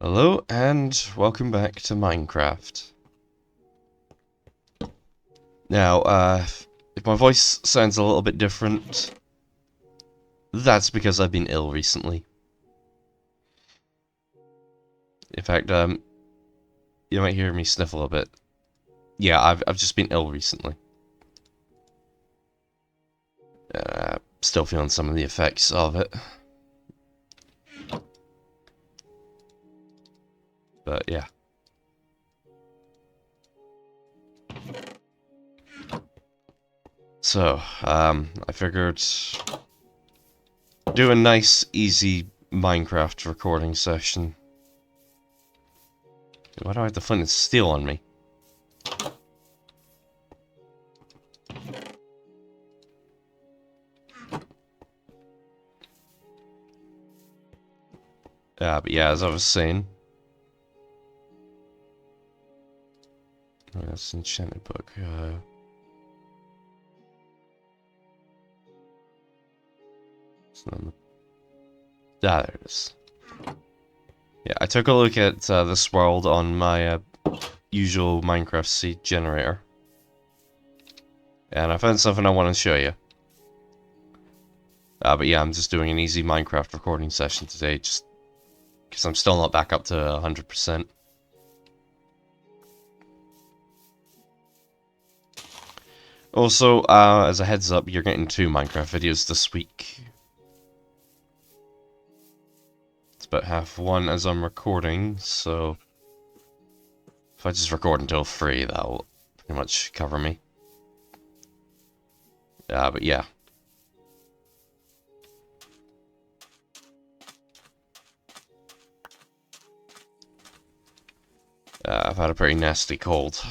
Hello and welcome back to Minecraft. Now, if my voice sounds a little bit different, that's because I've been ill recently. In fact, you might hear me sniffle a bit. Yeah, I've just been ill recently. Still feeling some of the effects of it. But yeah. So, I figured do a nice, easy Minecraft recording session. Why do I have the flint and steel on me? But yeah, as I was saying. Oh, that's an enchanted book. It's not there it is. Yeah, I took a look at this world on my usual Minecraft seed generator. And I found something I want to show you. But yeah, I'm just doing an easy Minecraft recording session today, just because I'm still not back up to 100%. Also, as a heads up, you're getting 2 Minecraft videos this week. It's about half one as I'm recording, so if I just record until 3, that'll pretty much cover me. But yeah. I've had a pretty nasty cold.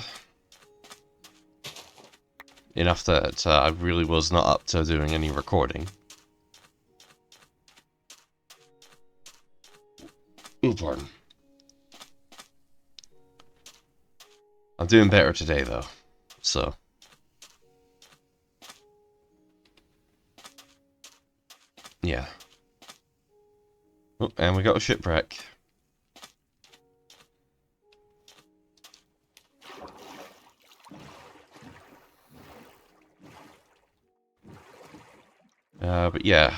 Enough that I really was not up to doing any recording. Ooh, pardon. I'm doing better today, though, so. Yeah. Oh, and we got a shipwreck. But yeah.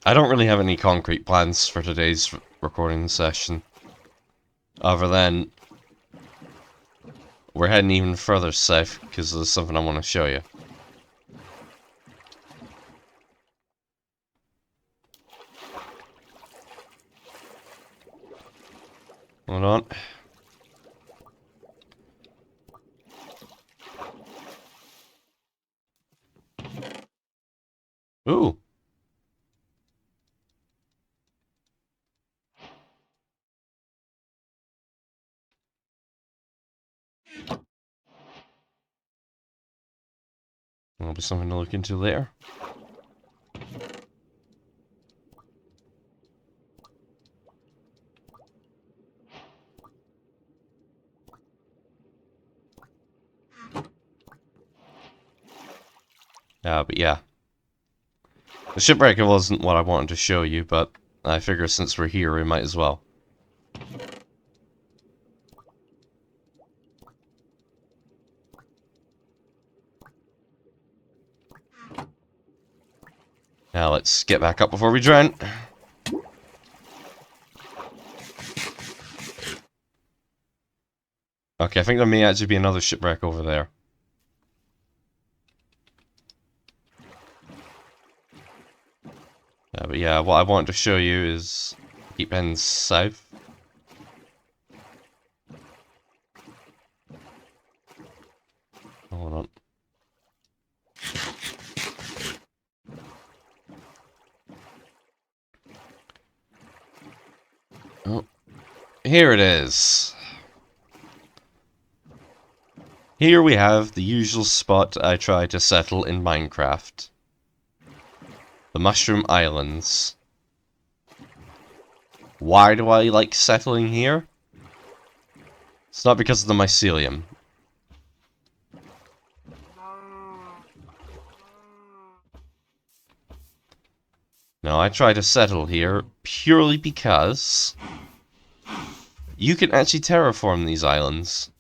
I don't really have any concrete plans for today's recording session. Other than we're heading even further south because there's something I want to show you. Hold on. Ooh. That'll be something to look into later. But yeah. The shipwreck wasn't what I wanted to show you, but I figure since we're here, we might as well. Now let's get back up before we drown. Okay, I think there may actually be another shipwreck over there. But yeah, what I wanted to show you is keep heading south. Hold on. Oh, here it is. Here we have the usual spot I try to settle in Minecraft. The Mushroom Islands. Why do I like settling here? It's not because of the mycelium. Now, I try to settle here purely because you can actually terraform these islands.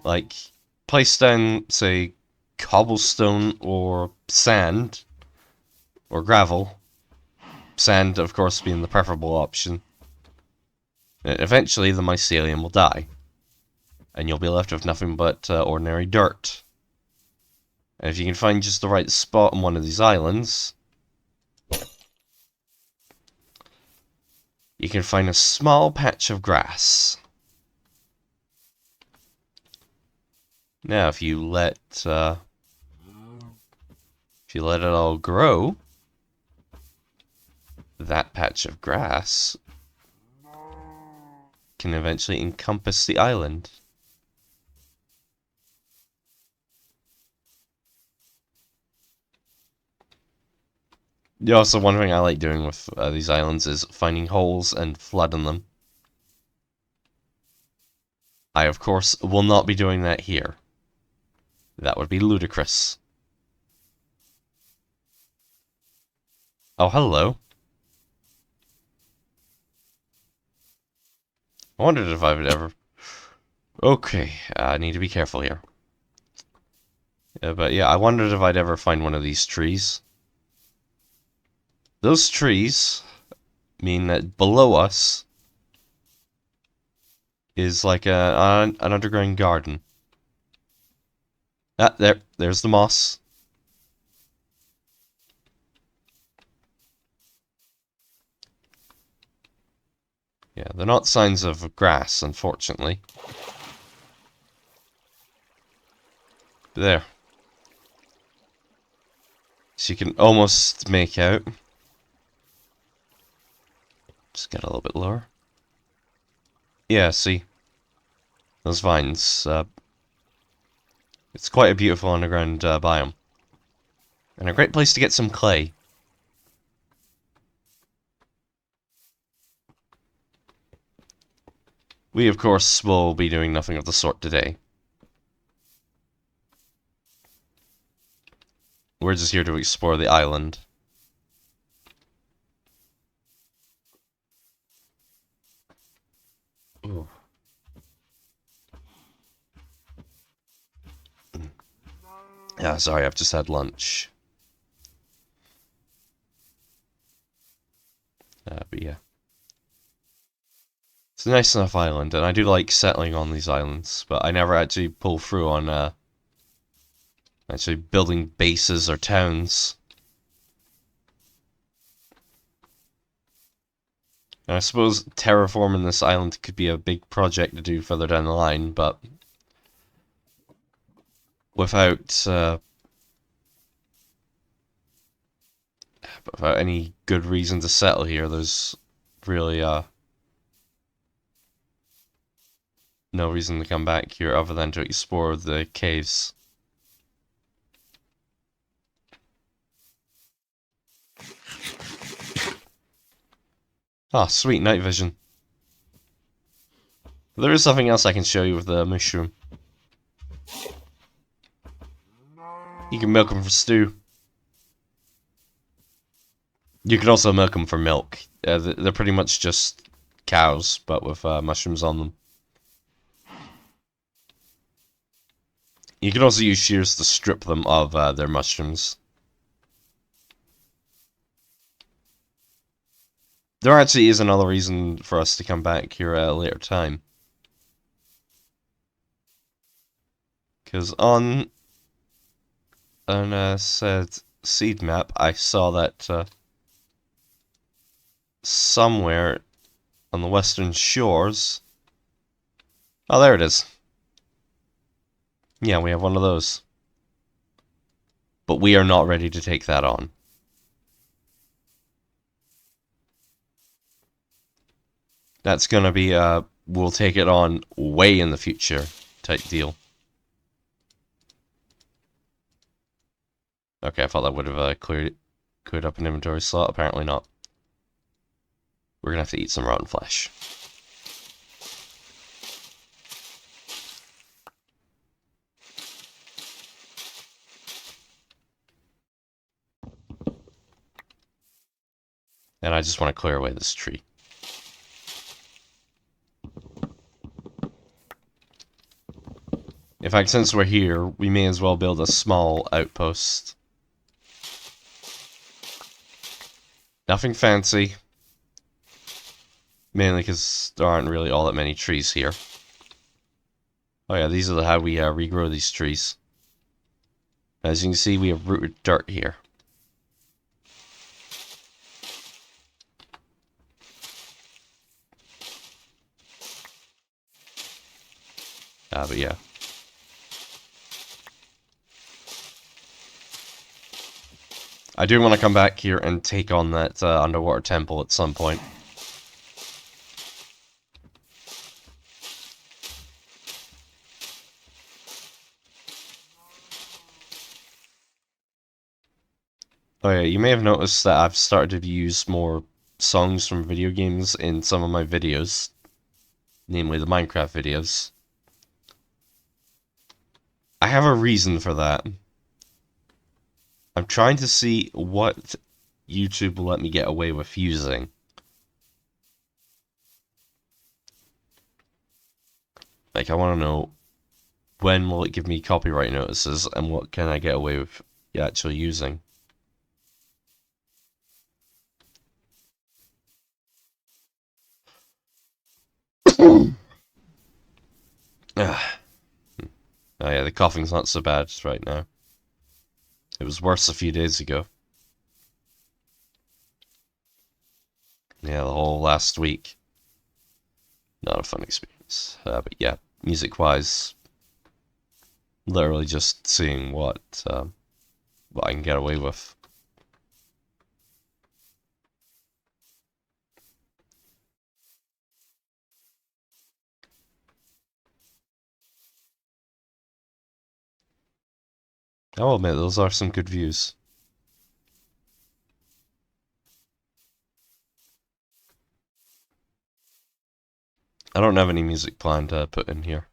Like, place down, say, cobblestone or sand, or gravel. Sand, of course, being the preferable option. And eventually, the mycelium will die. And you'll be left with nothing but ordinary dirt. And if you can find just the right spot on one of these islands, you can find a small patch of grass. Now, if you let it all grow, that patch of grass can eventually encompass the island. Yeah, also, one thing I like doing with these islands is finding holes and flooding them. I, of course, will not be doing that here. That would be ludicrous. Oh, hello. I wondered if I would ever... Okay, I need to be careful here. But yeah, I wondered if I'd ever find one of these trees. Those trees mean that below us is like an underground garden. Ah, there's the moss. Yeah, they're not signs of grass, unfortunately. There. So you can almost make out. Just get a little bit lower. Yeah, see. Those vines. It's quite a beautiful underground biome. And a great place to get some clay. We, of course, will be doing nothing of the sort today. We're just here to explore the island. Ooh. Yeah, sorry, I've just had lunch. But yeah. It's a nice enough island, and I do like settling on these islands, but I never actually pull through on actually building bases or towns. And I suppose terraforming this island could be a big project to do further down the line, but without any good reason to settle here, there's really no reason to come back here other than to explore the caves. Ah, sweet, night vision. There is something else I can show you with the mushroom. You can milk them for stew. You can also milk them for milk. They're pretty much just cows, but with mushrooms on them. You can also use shears to strip them of their mushrooms. There actually is another reason for us to come back here at a later time. Because on said seed map, I saw that somewhere on the western shores... Oh, there it is. Yeah, we have one of those. But we are not ready to take that on. That's gonna be we'll take it on way in the future type deal. Okay, I thought that would have cleared up an inventory slot. Apparently not. We're gonna have to eat some rotten flesh. I just want to clear away this tree. In fact, since we're here, we may as well build a small outpost. Nothing fancy. Mainly because there aren't really all that many trees here. Oh yeah, these are how we regrow these trees. As you can see, we have rooted dirt here. But yeah. I do want to come back here and take on that underwater temple at some point. Oh yeah, you may have noticed that I've started to use more songs from video games in some of my videos. Namely the Minecraft videos. I have a reason for that. I'm trying to see what YouTube will let me get away with using. Like, I want to know when will it give me copyright notices and what can I get away with actually using. Oh yeah, the coughing's not so bad right now. It was worse a few days ago. Yeah, the whole last week. Not a fun experience. But yeah, music-wise, literally just seeing what I can get away with. I'll admit, those are some good views. I don't have any music planned to put in here.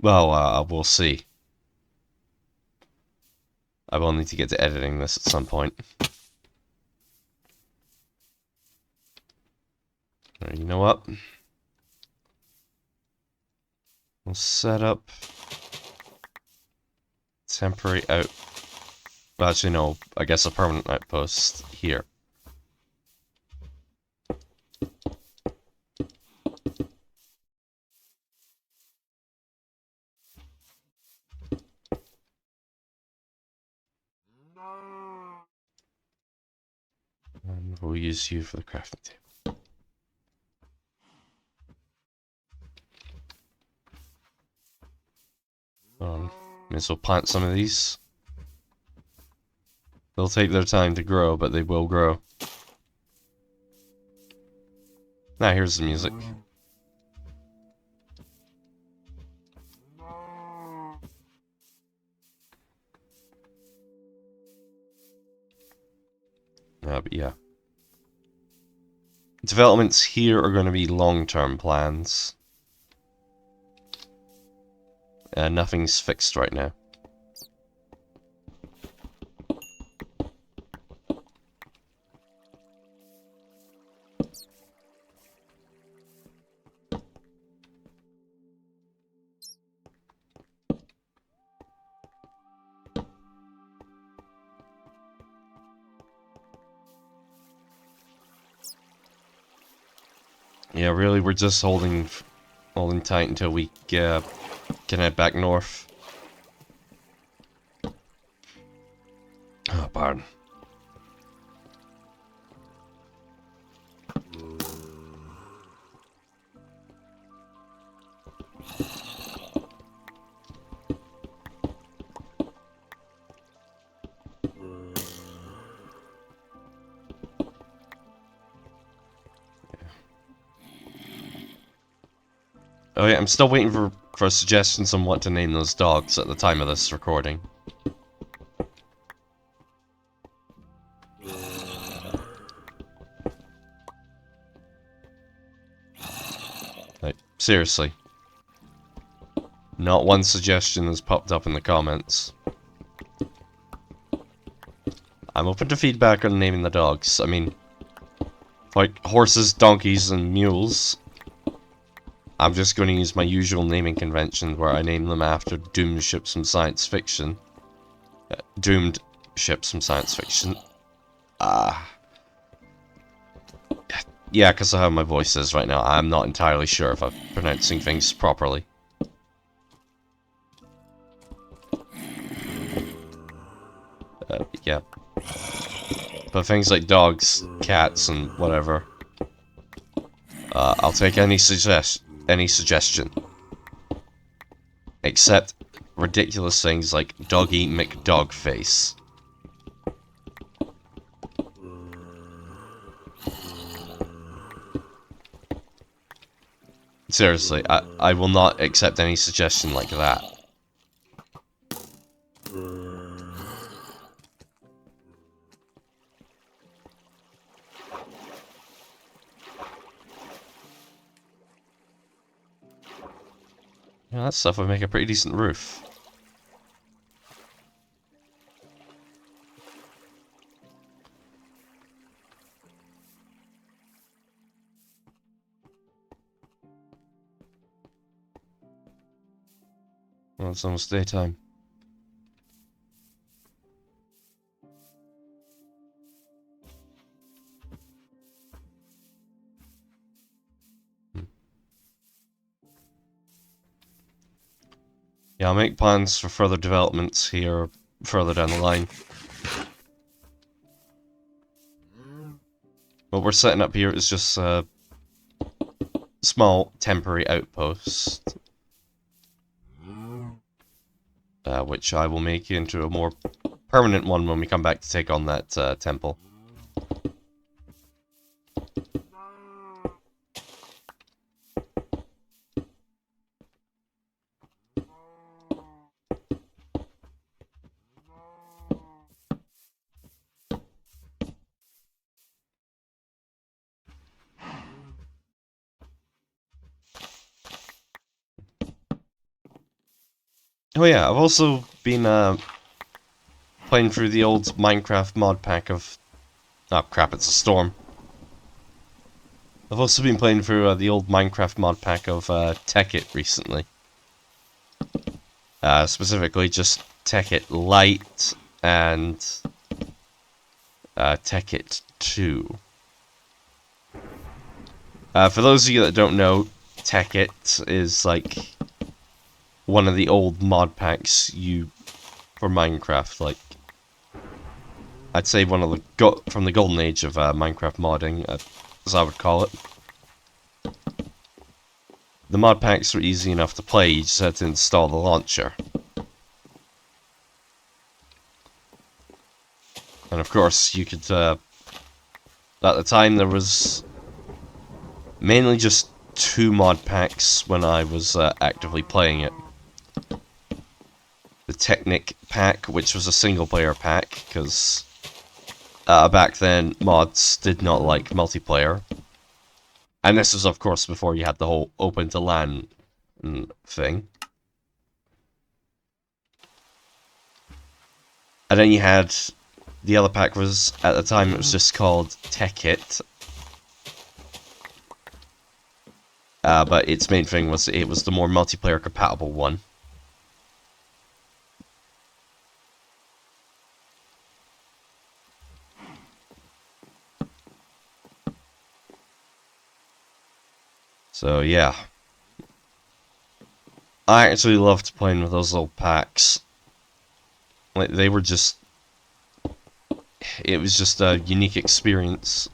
Well, we'll see. I will need to get to editing this at some point. You know what? We'll set up temporary out. Well, actually, no. I guess a permanent outpost here. And we'll use you for the crafting table. May as well plant some of these. They'll take their time to grow, but they will grow. Now, here's the music. But yeah. Developments here are going to be long-term plans. Nothing's fixed right now. Yeah, really, we're just holding tight until we can head back north. Oh, pardon. Oh yeah, I'm still waiting for suggestions on what to name those dogs at the time of this recording. Like, seriously. Not one suggestion has popped up in the comments. I'm open to feedback on naming the dogs. I mean, like horses, donkeys, and mules. I'm just going to use my usual naming convention where I name them after doomed ships from science fiction. Doomed ships from science fiction. Yeah, because of how my voice is right now, I'm not entirely sure if I'm pronouncing things properly. Yeah. But things like dogs, cats, and whatever, I'll take any suggestion. Except ridiculous things like Doggy McDogface. Seriously, I will not accept any suggestion like that. Yeah, that stuff would make a pretty decent roof. Well, it's almost daytime. Yeah, I'll make plans for further developments here further down the line. What we're setting up here is just a small temporary outpost, which I will make into a more permanent one when we come back to take on that temple. Oh yeah, I've also been playing through the old Minecraft mod pack of... Oh crap, it's a storm. I've also been playing through the old Minecraft mod pack of Tekkit recently. Specifically just Tekkit Lite and Tekkit 2. For those of you that don't know, Tekkit is like one of the old mod packs for Minecraft, like I'd say one of the from the golden age of Minecraft modding, as I would call it. The mod packs were easy enough to play, you just had to install the launcher. And of course, you could, at the time there was mainly just 2 mod packs when I was actively playing it. The Technic pack, which was a single player pack, because back then mods did not like multiplayer. And this was of course before you had the whole open to LAN thing. And then you had the other pack was, at the time it was just called Tekkit. But its main thing was it was the more multiplayer compatible one. So yeah, I actually loved playing with those little packs. Like, they were just... It was just a unique experience.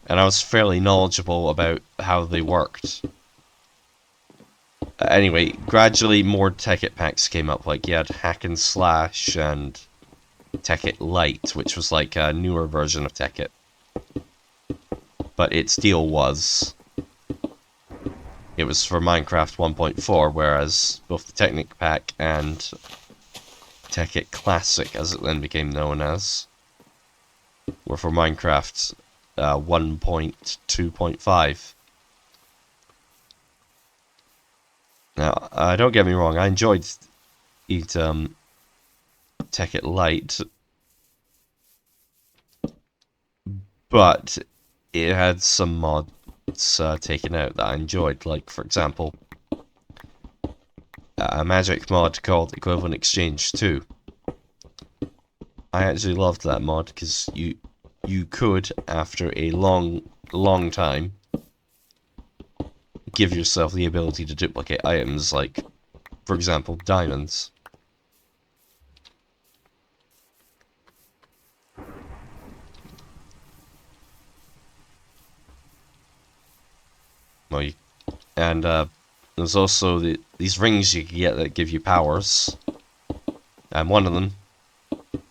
And I was fairly knowledgeable about how they worked. Anyway, gradually more Tekkit packs came up. Like, you had Hack and Slash and Tekkit Lite, which was like a newer version of Tekkit. But its deal was... It was for Minecraft 1.4, whereas both the Technic pack and Tekkit Classic, as it then became known as, were for Minecraft 1.2.5. Now, don't get me wrong, I enjoyed Tekkit Lite, but it had some mods taken out that I enjoyed. Like, for example, a magic mod called Equivalent Exchange 2. I actually loved that mod because you could, after a long time, give yourself the ability to duplicate items, like, for example, diamonds. Well, and there's also these rings you can get that give you powers, and one of them,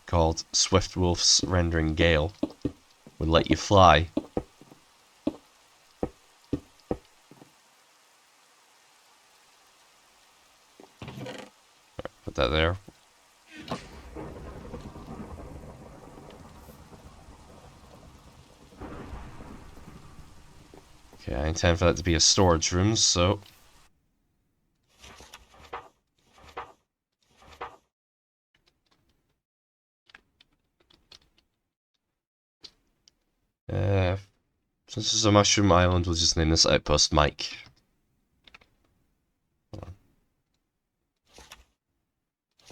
called Swift Wolf's Rendering Gale, would let you fly. Put that there. Okay, I intend for that to be a storage room, so... Since this is a mushroom island, we'll just name this Outpost Mike.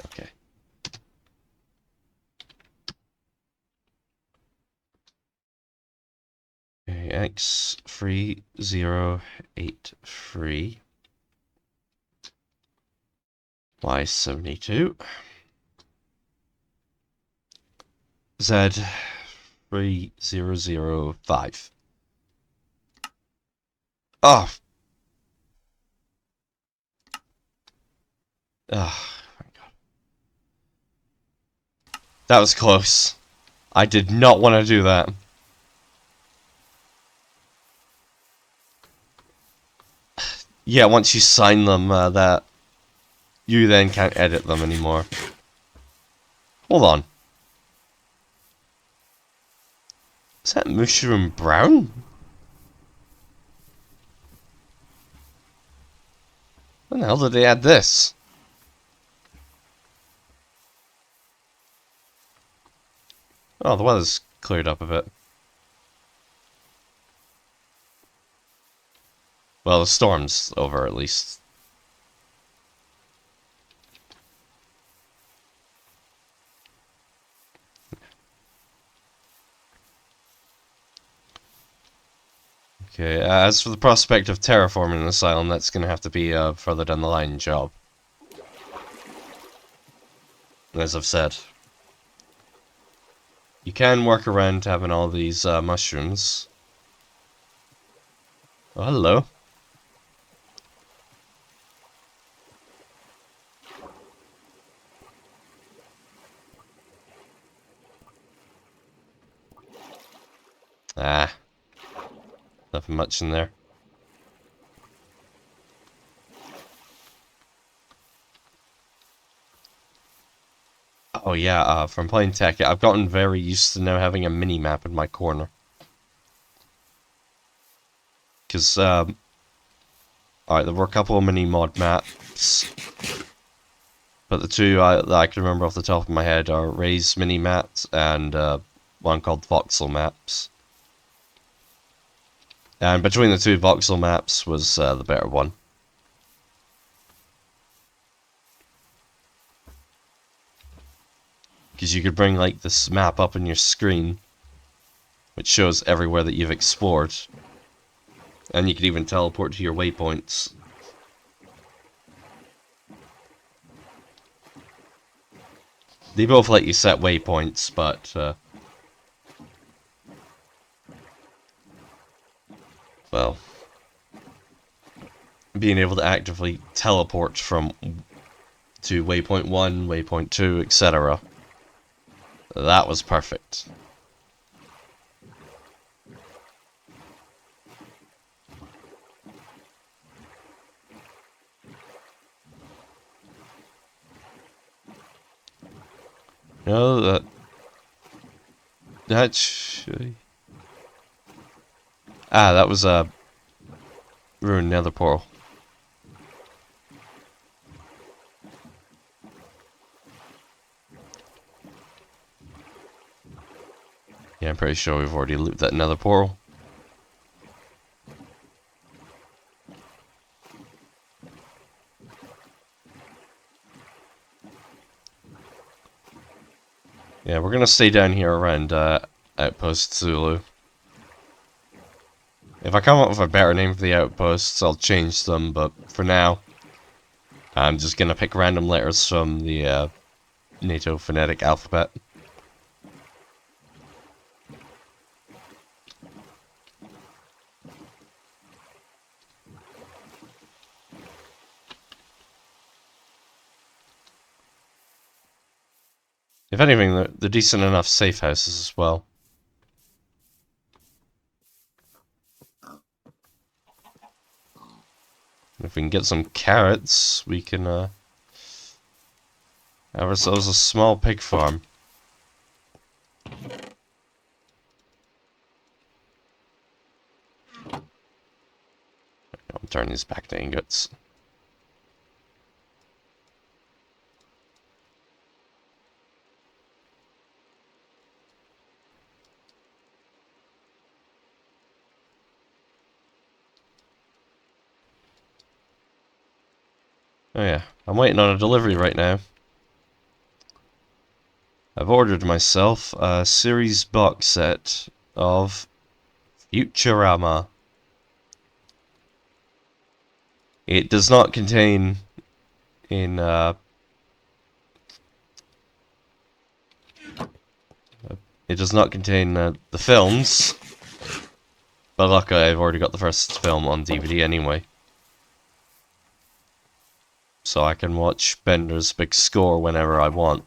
Okay. Okay, X3083. Y72. Z3005. Oh! Oh, my God. That was close. I did not want to do that. Yeah, once you sign them, that you then can't edit them anymore. Hold on. Is that mushroom brown? When the hell did they add this? Oh, the weather's cleared up a bit. Well, the storm's over, at least. Okay, as for the prospect of terraforming an asylum, that's gonna have to be a further down the line job. As I've said. You can work around having all these mushrooms. Oh, hello. Ah. Nothing much in there. Oh yeah, from playing tech, I've gotten very used to now having a mini-map in my corner. Because, alright, there were a couple of mini-mod maps. But the two that I can remember off the top of my head are Ray's mini-maps and one called Voxel Maps. And between the two, Voxel Maps was the better one. Because you could bring, like, this map up on your screen, which shows everywhere that you've explored. And you could even teleport to your waypoints. They both let you set waypoints, but, well, being able to actively teleport from to waypoint 1, waypoint 2, etc. That was perfect. No, that that was a ruined nether portal. Yeah, I'm pretty sure we've already looted that nether portal. Yeah, we're gonna stay down here around Outpost Zulu. If I come up with a better name for the outposts, I'll change them, but for now, I'm just gonna pick random letters from the NATO phonetic alphabet. If anything, they're decent enough safe houses as well. If we can get some carrots, we can have ourselves a small pig farm. I'll turn these back to ingots. Oh yeah, I'm waiting on a delivery right now. I've ordered myself a series box set of Futurama. It does not contain it does not contain the films, but luckily I've already got the first film on DVD anyway. So I can watch Bender's Big Score whenever I want.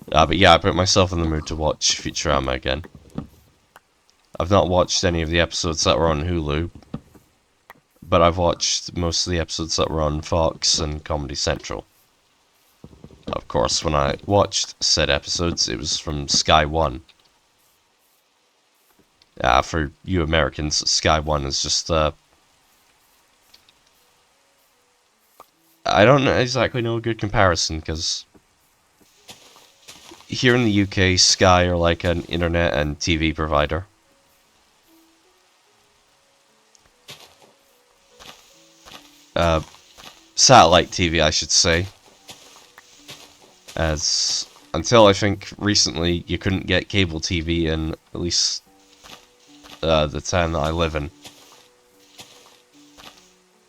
But yeah, I put myself in the mood to watch Futurama again. I've not watched any of the episodes that were on Hulu, but I've watched most of the episodes that were on Fox and Comedy Central. Of course, when I watched said episodes, it was from Sky One. For you Americans, Sky One is just, I don't exactly know a good comparison, because here in the UK, Sky are like an internet and TV provider. Satellite TV, I should say. As until I think recently, you couldn't get cable TV in at least the town that I live in.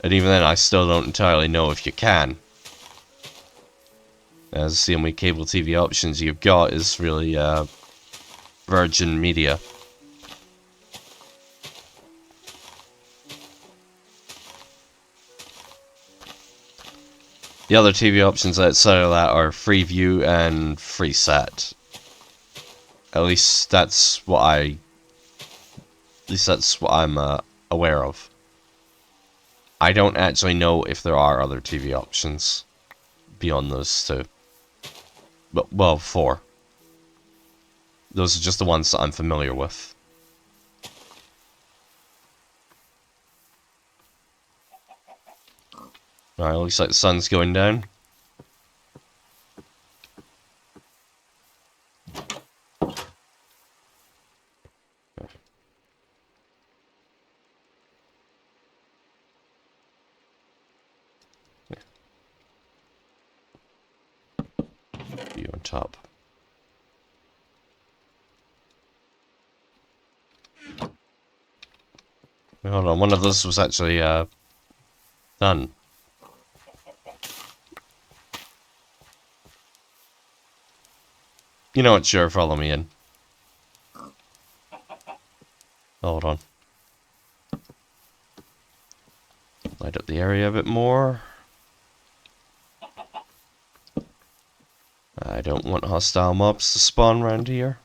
And even then, I still don't entirely know if you can. As the only cable TV options you've got is really Virgin Media. The other TV options outside of that are Freeview and FreeSat. At least that's what I'm aware of. I don't actually know if there are other TV options beyond those two. But, well, 4. Those are just the ones that I'm familiar with. Alright, looks like the sun's going down. You on top. Wait, hold on, one of those was actually done. You know what, sure, follow me in. Hold on. Light up the area a bit more. I don't want hostile mobs to spawn around here.